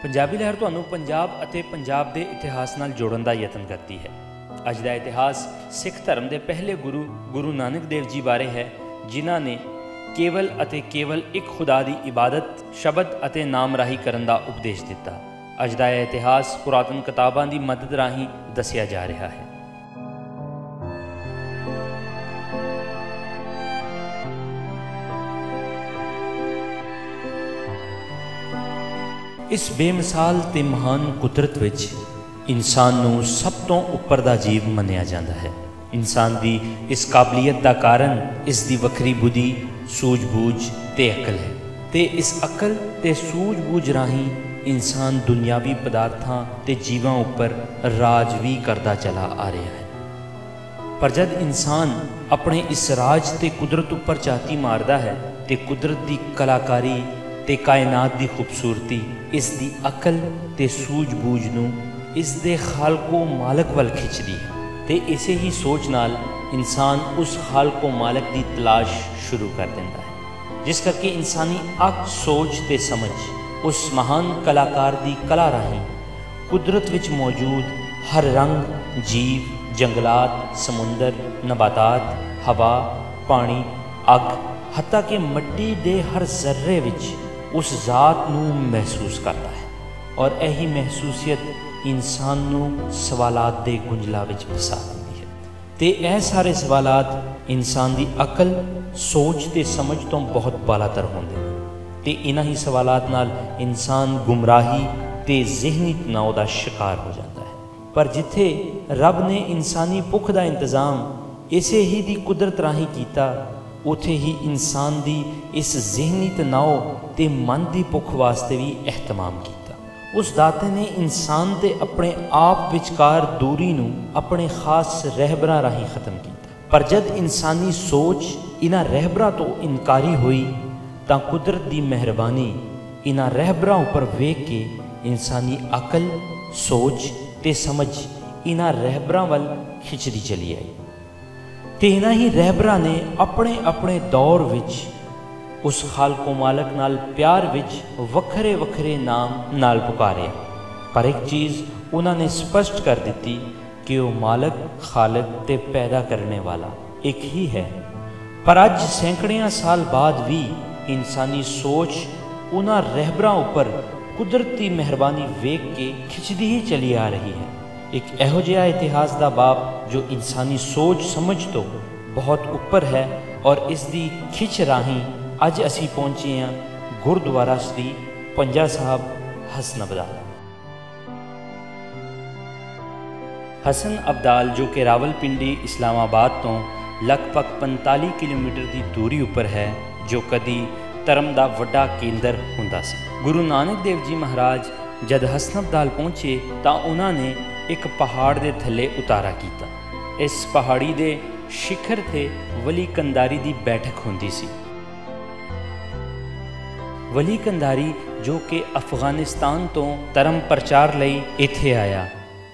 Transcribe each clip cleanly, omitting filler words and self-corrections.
ਪੰਜਾਬੀ ਲਹਿਰ ਤੁਹਾਨੂੰ ਪੰਜਾਬ ਅਤੇ ਪੰਜਾਬ ਦੇ ਇਤਿਹਾਸ ਨਾਲ ਜੋੜਨ ਦਾ ਯਤਨ ਕਰਦੀ ਹੈ। ਅੱਜ ਦਾ ਇਤਿਹਾਸ ਸਿੱਖ ਧਰਮ ਦੇ ਪਹਿਲੇ ਗੁਰੂ ਨਾਨਕ ਦੇਵ ਜੀ ਬਾਰੇ ਹੈ, ਜਿਨ੍ਹਾਂ ਨੇ ਕੇਵਲ ਅਤੇ ਕੇਵਲ ਇੱਕ ਖੁਦਾ ਦੀ ਇਬਾਦਤ ਸ਼ਬਦ ਅਤੇ ਨਾਮ ਰਾਹੀਂ ਕਰਨ ਦਾ ਉਪਦੇਸ਼ ਦਿੱਤਾ। ਅੱਜ ਦਾ ਇਹ ਇਤਿਹਾਸ ਪੁਰਾਤਨ ਕਿਤਾਬਾਂ ਦੀ ਮਦਦ ਰਾਹੀਂ ਦੱਸਿਆ ਜਾ ਰਿਹਾ ਹੈ। इस बेमिसाल ते महान कुदरत विच इंसान नूं सब तो उपर दा जीव मन्निया जाता है। इंसान दी इस काबलियत का कारण इसकी वखरी बुद्धि सूझबूझ ते अकल है ते इस अकल ते सूझबूझ राही इंसान दुनियावी पदार्थां ते जीवां उपर राज भी करता चला आ रहा है। पर जब इंसान अपने इस राज ते कुदरत उपर झाती मारदा है ते कुदरत की कलाकारी ते कायनात की खूबसूरती इसकी अकल ते सूझबूझ नूं इसदे खालको मालक वल खिंचदी है ते इसे ही सोच नाल इंसान उस खालको मालक की तलाश शुरू कर देता है, जिस करके इंसानी अक सोच ते समझ उस महान कलाकार की कला राही कुदरत विच मौजूद हर रंग, जीव, जंगलात, समुंदर, नबातात, हवा, पानी, अग, हत्ता कि मिट्टी दे हर जर्रे विच उस जात नूं महसूस करता है। और यही महसूसियत इंसान नूं सवालात दे गुंजला विच फसा देती है ते यह सारे सवालात इंसान की अकल, सोच ते समझ तो बहुत बालातर होंदे ने ते इन्हां ही सवालात नाल इंसान गुमराही ते ज़हनी तनाव का शिकार हो जाता है। पर जिथे रब ने इंसानी भुख का इंतज़ाम इसे ही दी कुदरत राही कीता, उथे ही इंसान की इस ज़हनी तनाव ते मन की भुख वास्ते भी एहतमाम किया। उस दाते ने इंसान ते अपने आप विचकार दूरी नूं अपने खास रहबरां राही ख़त्म किया। पर जब इंसानी सोच इन्हां रहबरां तो इनकारी हुई तां कुदरत की मेहरबानी इन्हां रहबरां उपर वेख के इंसानी अकल, सोच ते समझ इन्हां रहबरां वल खिंचदी चली आई ते इन्हां ही रहबरां ने अपने अपने दौर विच उस खालको मालक नाल प्यार विच वखरे वखरे नाम नाल पुकारिया। पर एक चीज़ उन्होंने स्पष्ट कर दी कि वह मालक, खालक ते पैदा करने वाला एक ही है। पर अज सैकड़ियां साल बाद भी इंसानी सोच उन्हां रहबरां उपर कुदरती मेहरबानी वेख के खिंचदी ही चली आ रही है। एक इहो जिहा इतिहास का बाब जो इंसानी सोच समझ तो बहुत उपर है और इसकी खिंच राही अज असी पहुँचे हाँ गुरुद्वारा श्री पंजा साहब हसन अब्दाल। हसन अब्दाल जो कि रावलपिंडी इस्लामाबाद तो लगभग 45 किलोमीटर की दूरी उपर है, जो कदी धर्म का वड्डा केंद्र हुंदा सी। गुरु नानक देव जी महाराज जद हसन अब्दाल पहुँचे तो उन्होंने एक पहाड़ के थले उतारा किया। इस पहाड़ी के शिखर ते वली कंधारी की बैठक होंदी सी। वली कंधारी जो कि अफगानिस्तान तो धर्म प्रचार लई इत्थे आया,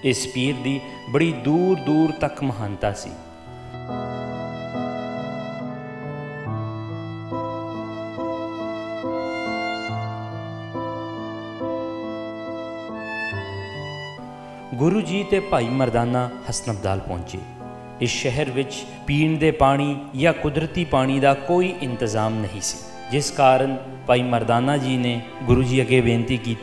इस पीर की बड़ी दूर दूर तक महानता सी। गुरु जी ते भाई मरदाना हसन अब्दाल पहुँचे। इस शहर विच पीण दे पानी या कुदरती पानी का कोई इंतज़ाम नहीं सी, जिस कारण भाई मरदाना जी ने गुरु जी अगे बेनती की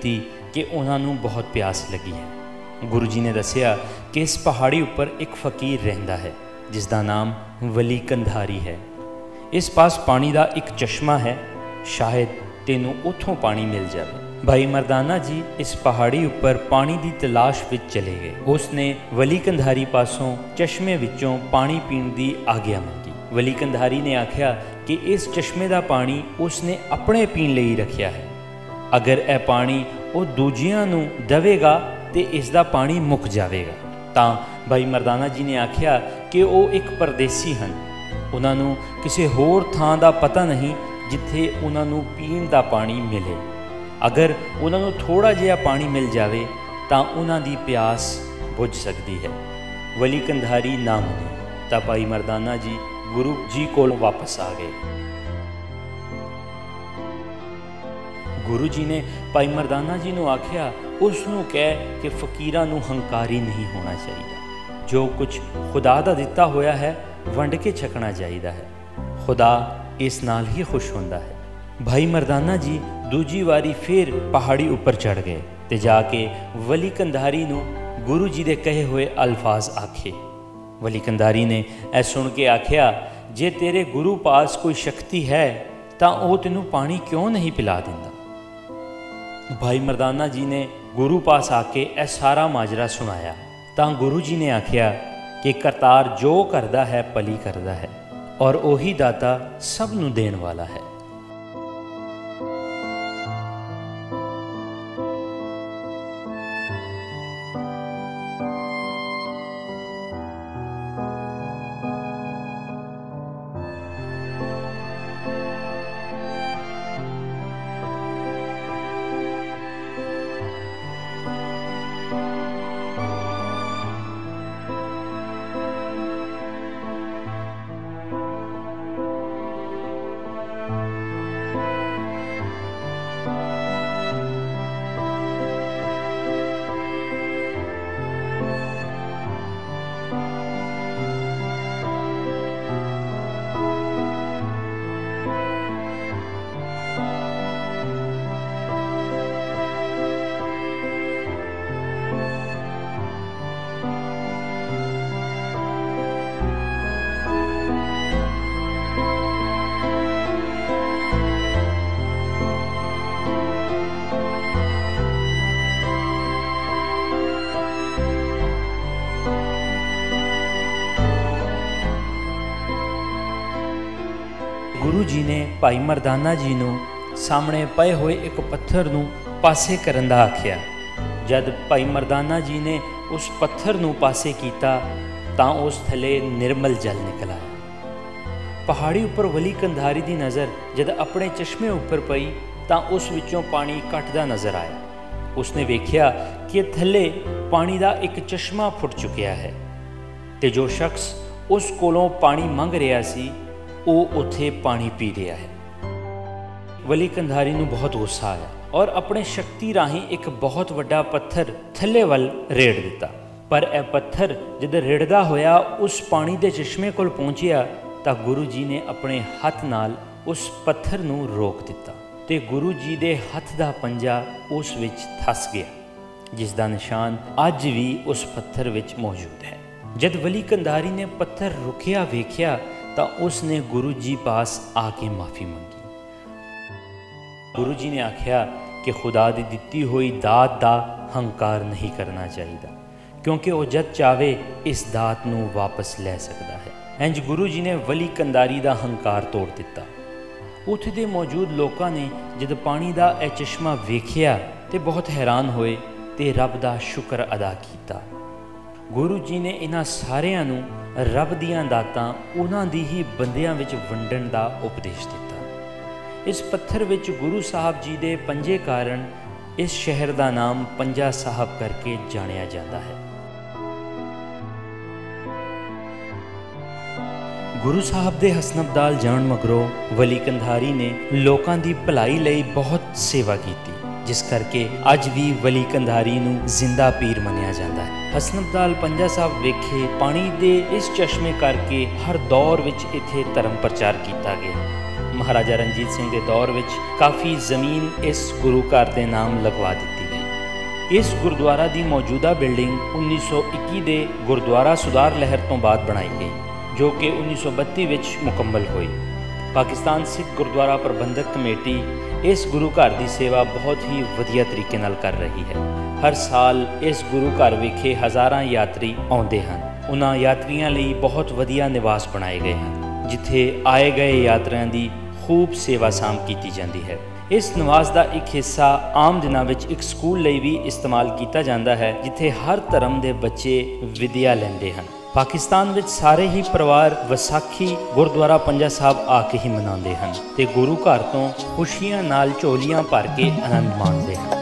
कि उन्होंने बहुत प्यास लगी है। गुरु जी ने दसिया कि इस पहाड़ी उपर एक फ़कीर रहिंदा है जिसका नाम वली कंधारी है। इस पास पानी का एक चश्मा है, शायद तेनों उथों पानी मिल जाए। भाई मरदाना जी इस पहाड़ी उपर पानी की तलाश विच चले गए। उसने वली कंधारी पासों चश्मे विचों पानी पीण की आग्या मंगी। वली कंधारी ने आख्या कि इस चश्मे का पानी उसने अपने पीण लई रखिया है, अगर यह पानी वो दूजियां नूं देवेगा तो इसका पानी मुक जाएगा। तां भाई मरदाना जी ने आख्या कि वो एक परदेसी हैं, उन्होंने किसी होर थां दा पता नहीं जिथे उन्होंने पीण का पानी मिले। अगर उन्होंने थोड़ा जिहा पानी मिल जाए तो उन्होंने प्यास बुझ सकती है। वली कंधारी ना मने तो भाई मरदाना जी गुरु जी को वापस आ गए। गुरु जी ने भाई मरदाना जी नूं आख्या उसनूं कह कि फकीरां नूं हंकारी नहीं होना चाहिए। जो कुछ खुदा दा दिता होया है वंड के छकना चाहिए है। खुदा इस नाल ही खुश होंदा है। भाई मरदाना जी दूजी वारी फिर पहाड़ी उपर चढ़ गए ते जाके वली कंधारी नूं गुरु जी दे कहे हुए अल्फाज आखे। वली कंधारी ने ऐ सुन के आख्या, जे तेरे गुरु पास कोई शक्ति है तां ओह तैनूं पानी क्यों नहीं पिला दिंदा। भाई मरदाना जी ने गुरु पास आके ऐ सारा माजरा सुनाया तां गुरु जी ने आख्या कि करतार जो करदा है भली करदा है और ओही दाता सब नूं देण वाला है। गुरु जी ने भाई मरदाना जी नूं सामने पए हुए एक पत्थर नूं पासे करन दा आख्या। जद भाई मरदाना जी ने उस पत्थर नूं पासे कीता तां उस थले निर्मल जल निकल आया। पहाड़ी उपर वली कंधारी दी नज़र जद अपने चश्मे उपर पई तां उस विचों पानी घटदा नज़र आया। उसने वेख्या कि थले पानी दा एक चश्मा फुट चुकिया है ते जो शख्स उस कोलों पानी मंग रहा सी ਉਹ ਉੱਥੇ पानी पी रहा है। वली कंधारी नूं बहुत गुस्सा आया और अपने शक्ति राही एक बहुत वड्डा पत्थर थल्ले वल रेड़ दिता। पर यह पत्थर जद रेड़दा होया उस पानी दे चश्मे कोल पहुंचिया तां गुरु जी ने अपने हथ नाल उस पत्थर नूं रोक दिता ते गुरु जी दे हथ दा पंजा उस विच फस गया, जिस दा निशान अज भी उस पत्थर विच मौजूद है। जद वली कंधारी ने पत्थर रुकिया वेख्या तो उसने गुरु जी पास आके माफ़ी मंगी। गुरु जी ने आख्या कि खुदा दी दिती हुई दात दा हंकार नहीं करना चाहिए, क्योंकि वह जद चाहे इस दात नूं वापस ले सकता है। इंज गुरु जी ने वली कंधारी दा हंकार तोड़ दिता। उत्थे दे मौजूद लोगों ने जद पानी दा यह चश्मा वेख्या ते बहुत हैरान होए ते रब दा शुक्र अदा किया। गुरु जी ने इन्हां सारिਆਂ ਨੂੰ रब ਦੀਆਂ ਦਾਤਾਂ ਉਹਨਾਂ ਦੀ ਹੀ ਬੰਦਿਆਂ ਵਿੱਚ ਵੰਡਣ ਦਾ ਉਪਦੇਸ਼ ਦਿੱਤਾ। ਇਸ ਪੱਥਰ ਵਿੱਚ ਗੁਰੂ ਸਾਹਿਬ ਜੀ ਦੇ ਪੰਜੇ ਕਾਰਨ ਇਸ ਸ਼ਹਿਰ ਦਾ ਨਾਮ ਪੰਜਾ ਸਾਹਿਬ ਕਰਕੇ ਜਾਣਿਆ ਜਾਂਦਾ ਹੈ। गुरु साहब के हसनबदाल जान मगरों वली कंधारी ने लोगों की भलाई लई बहुत सेवा की, जिस करके अज भी वली कंधारी नूं जिंदा पीर मनिया जाता है। हसनबदाल पंजा साहब वेखे पानी दे इस चश्मे करके हर दौर विच इत्थे धर्म प्रचार किया गया। महाराजा रणजीत सिंह के दौर विच काफ़ी ज़मीन इस गुरु घर के नाम लगवा दी गई। इस गुरुद्वारा की मौजूदा बिल्डिंग 1921 के गुरुद्वारा सुधार लहर तो बाद बनाई गई, जो कि 1932 विच मुकम्मल हुई। पाकिस्तान सिख गुरुद्वारा प्रबंधक कमेटी इस गुरु घर की सेवा बहुत ही वधिया तरीके नाल कर रही है। हर साल इस गुरु घर विखे हज़ारां यात्री आउंदे हन। उन्हां यात्रियों लई बहुत वधिया निवास बनाए गए हैं, जिथे आए गए यात्रियों की खूब सेवा साम की जाती है। इस निवास का एक हिस्सा आम दिनों में एक स्कूल लई भी इस्तेमाल किया जाता है, जिथे हर धर्म के बच्चे विद्या लैंदे हैं। पाकिस्तान में सारे ही परिवार विसाखी गुरुद्वारा पंजा साहब आके ही मनाते हैं ते गुरु घर तो खुशियां नाल झोलियां भर के आनंद माणते हैं।